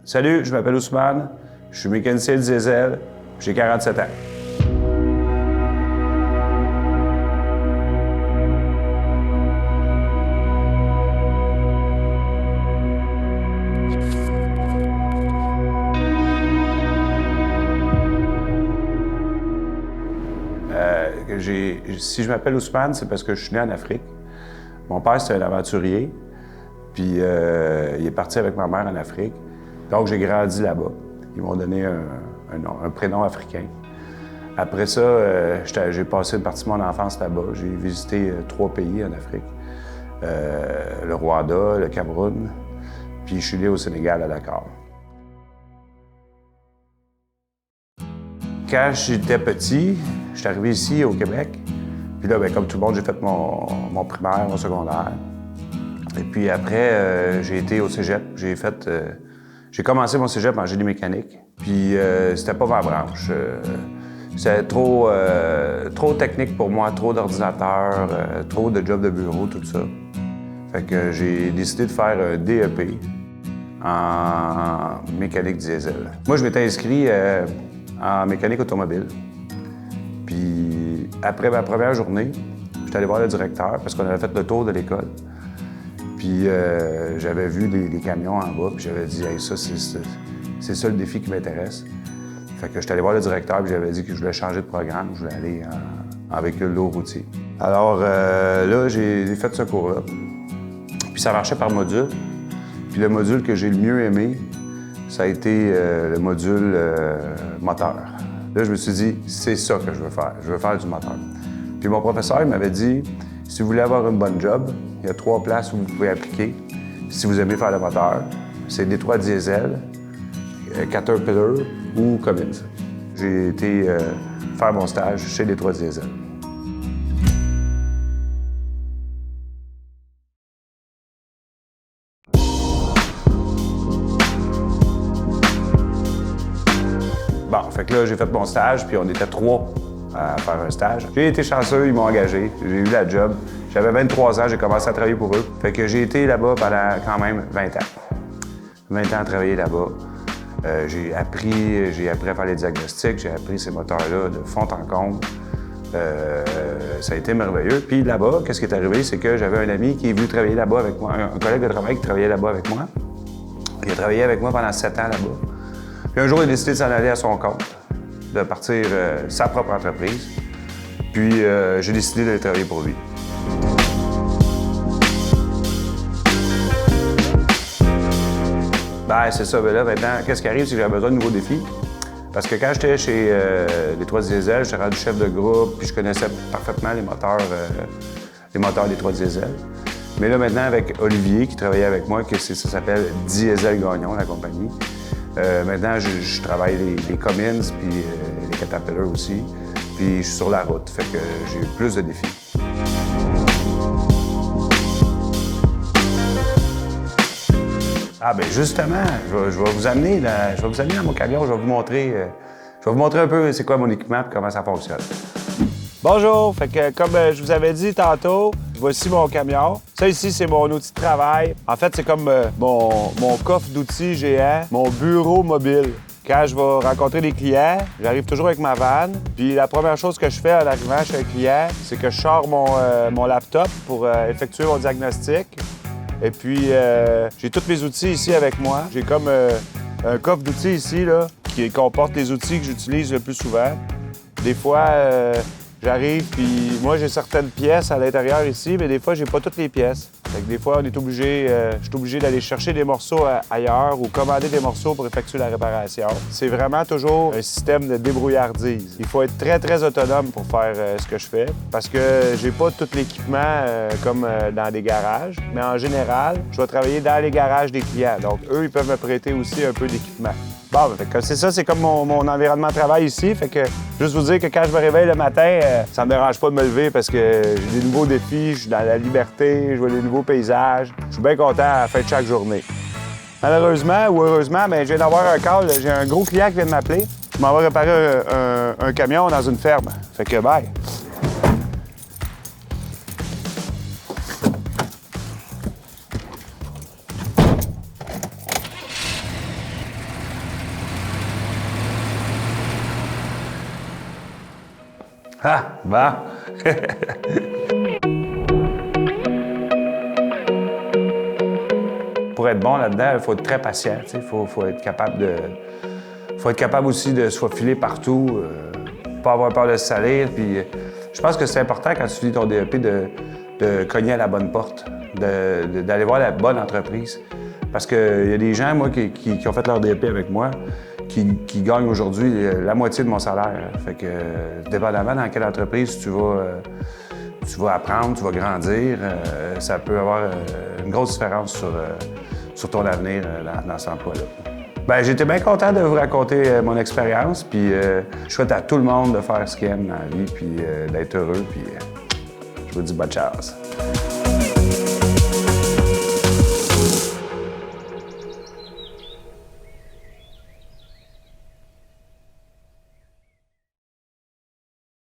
Salut, je m'appelle Ousmane, je suis mécanicien diesel, j'ai 47 ans. Si je m'appelle Ousmane, c'est parce que je suis né en Afrique. Mon père, c'était un aventurier, puis il est parti avec ma mère en Afrique. Donc, j'ai grandi là-bas. Ils m'ont donné un prénom africain. Après ça, j'ai passé une partie de mon enfance là-bas. J'ai visité 3 pays en Afrique. Le Rwanda, le Cameroun, puis je suis né au Sénégal, à Dakar. Quand j'étais petit, je suis arrivé ici, au Québec. Puis là, bien, comme tout le monde, j'ai fait mon primaire, mon secondaire. Et puis après, j'ai été au cégep. J'ai commencé mon cégep en génie mécanique. Puis c'était pas ma branche. C'était trop technique pour moi, trop d'ordinateurs, trop de jobs de bureau, tout ça. Fait que j'ai décidé de faire un DEP en mécanique diesel. Moi, je m'étais inscrit en mécanique automobile. Puis après ma première journée, j'étais allé voir le directeur parce qu'on avait fait le tour de l'école. Puis j'avais vu les camions en bas, puis j'avais dit hey, ça, c'est ça le défi qui m'intéresse. Fait que j'étais allé voir le directeur, puis j'avais dit que je voulais changer de programme, je voulais aller en véhicule lourd routier. Alors là, j'ai fait ce cours-là. Puis ça marchait par module. Puis le module que j'ai le mieux aimé, ça a été le module moteur. Là, je me suis dit, c'est ça que je veux faire. Je veux faire du moteur. Puis mon professeur, il m'avait dit, si vous voulez avoir une bonne job, il y a 3 places où vous pouvez appliquer. Si vous aimez faire le moteur, c'est Détroit Diesel, Caterpillar ou Cummins. J'ai été faire mon stage chez Détroit Diesel. Bon, fait que là, j'ai fait mon stage, puis on était 3 à faire un stage. J'ai été chanceux, ils m'ont engagé, j'ai eu la job. J'avais 23 ans, j'ai commencé à travailler pour eux. Fait que j'ai été là-bas pendant quand même 20 ans. 20 ans à travailler là-bas. J'ai appris à faire les diagnostics, j'ai appris ces moteurs-là de fond en comble. Ça a été merveilleux. Puis là-bas, qu'est-ce qui est arrivé, c'est que j'avais un ami qui est venu travailler là-bas avec moi, un collègue de travail qui travaillait là-bas avec moi. Il a travaillé avec moi pendant 7 ans là-bas. Puis un jour, il a décidé de s'en aller à son compte, de partir sa propre entreprise. Puis j'ai décidé d'aller travailler pour lui. Ben c'est ça. Ben là, maintenant, qu'est-ce qui arrive, c'est que j'ai besoin de nouveaux défis. Parce que quand j'étais chez Détroit Diesel, j'étais rendu chef de groupe, puis je connaissais parfaitement les moteurs Détroit Diesel. Mais là, maintenant, avec Olivier, qui travaillait avec moi, ça s'appelle Diesel Gagnon, la compagnie. Maintenant, je travaille les Cummins, puis les Caterpillar aussi. Puis je suis sur la route, fait que j'ai eu plus de défis. Ah ben justement, je vais vous amener dans mon camion, je vais vous montrer un peu c'est quoi mon équipement et comment ça fonctionne. Bonjour, fait que comme je vous avais dit tantôt, voici mon camion. Ça ici, c'est mon outil de travail. En fait, c'est comme mon coffre d'outils géant, mon bureau mobile. Quand je vais rencontrer des clients, j'arrive toujours avec ma vanne. Puis la première chose que je fais en arrivant chez un client, c'est que je sors mon laptop pour effectuer mon diagnostic. Et puis, j'ai tous mes outils ici avec moi. J'ai comme un coffre d'outils ici là, qui comporte les outils que j'utilise le plus souvent. Des fois, j'arrive, puis moi, j'ai certaines pièces à l'intérieur ici, mais des fois, j'ai pas toutes les pièces. Fait que des fois, je suis obligé d'aller chercher des morceaux ailleurs ou commander des morceaux pour effectuer la réparation. C'est vraiment toujours un système de débrouillardise. Il faut être très, très autonome pour faire ce que je fais parce que j'ai pas tout l'équipement comme dans des garages, mais en général, je vais travailler dans les garages des clients. Donc, eux, ils peuvent me prêter aussi un peu d'équipement. Bon, c'est ça, c'est comme mon environnement de travail ici. Fait que juste vous dire que quand je me réveille le matin, ça me dérange pas de me lever parce que j'ai des nouveaux défis, je suis dans la liberté, je vois des nouveaux paysages. Je suis bien content à la fin de chaque journée. Malheureusement ou heureusement, je viens d'avoir un call. J'ai un gros client qui vient de m'appeler. Je m'en vais réparer un camion dans une ferme. Fait que bye. Ah, bon. Pour être bon là-dedans, il faut être très patient. Il faut être capable de... faut être capable aussi de se faufiler partout, pas avoir peur de se salir. Puis, je pense que c'est important quand tu finis ton DEP de cogner à la bonne porte, d'aller voir la bonne entreprise. Parce qu'il y a des gens, moi, qui ont fait leur DEP avec moi, qui gagnent aujourd'hui la moitié de mon salaire. Fait que, dépendamment dans quelle entreprise tu vas apprendre, tu vas grandir, ça peut avoir une grosse différence sur ton avenir dans cet emploi-là. Bien, j'étais bien content de vous raconter mon expérience, puis je souhaite à tout le monde de faire ce qu'il aime dans la vie, puis d'être heureux, puis je vous dis bonne chance.